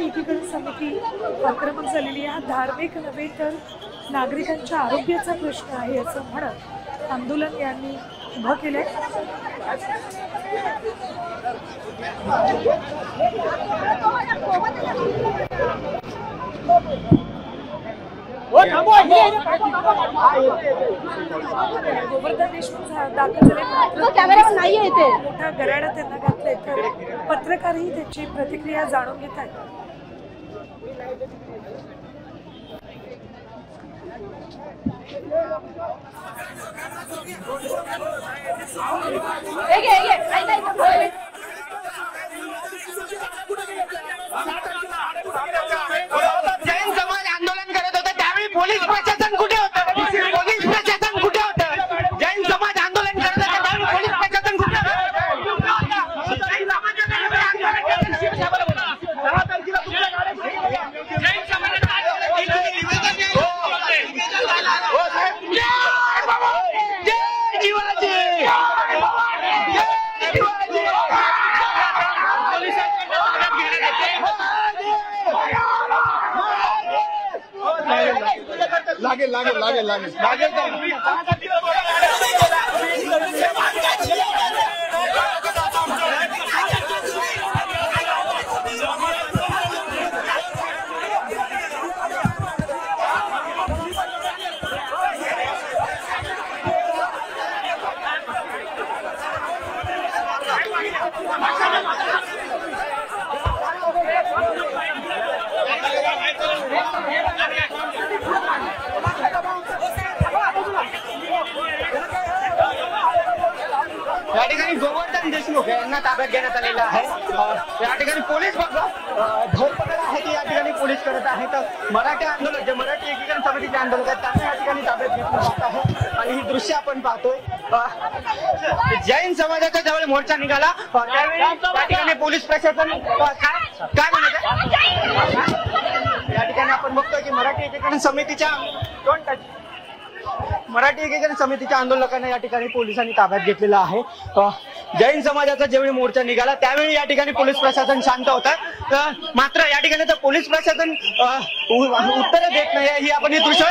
एकीकरण समिती आक्रमक झालेली आहे। धार्मिक नव्हे तर नागरिकांच्या आरोग्याचा प्रश्न आहे असं म्हणत आंदोलन यांनी उभं केलंय। गोवर्धन देशमुख दाखल झाले, कॅमेरा नाही आहे इथे, मोठा गराडा त्यांना घातलाय, तर पत्रकारही त्याची प्रतिक्रिया जाणून घेत आहेत। जैन समाज आंदोलन करत होता त्यावेळी पोलीस प्रशासन कुठे होतं? पोलीस प्रशासन कुठे होतं? जैन समाज आंदोलन करत होता त्यावेळी पोलीस प्रशासन कुठे होतं? जैन समाजाने आंदोलन केलं, शिवसेनेला बोला. 6 तारखेला तुमच्या गाड्या जैन समाजाने आंदोलन केलं, निवेदन द्यायला. हो साहेब, जय बाबा, जय शिवाजी, जय शिवाजी. पोलिसांकडनं ताब्यात घेण्यात येते. लागेल लागेल लागेल लागेल लागेल या ठिकाणी गोवर्धन देशमुख यांना ताब्यात घेण्यात आलेलं आहे। या ठिकाणी पोलीस धरपकड आहे ती या ठिकाणी पोलीस करत आहेत। मराठा आंदोलक जे मराठी एकीकरण समितीचे आंदोलक आहेत त्यांना या ठिकाणी ताब्यात घेतलं जात आहे आणि ही दृश्य आपण पाहतोय। जैन समाजाचा ज्यावेळी मोर्चा निघाला त्यावेळी या ठिकाणी पोलीस प्रशासन काय म्हणायचं, या ठिकाणी आपण बघतोय की मराठी एकीकरण समितीच्या आंदोलकांना या ठिकाणी पोलिसांनी ताब्यात घेतलेला आहे। जैन समाजाचा ज्यावेळी मोर्चा निघाला त्यावेळी या ठिकाणी पोलीस प्रशासन शांत होतं, मात्र या ठिकाणी तर पोलीस प्रशासन उत्तर देत नाही ही आपण ही दृश्य।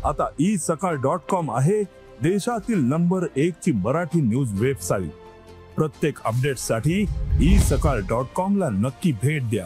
आता isakal.com आहे देशातील नंबर 1 ची मराठी न्यूज वेबसाईट। प्रत्येक अपडेटसाठी isakal.com ला नक्की भेट द्या।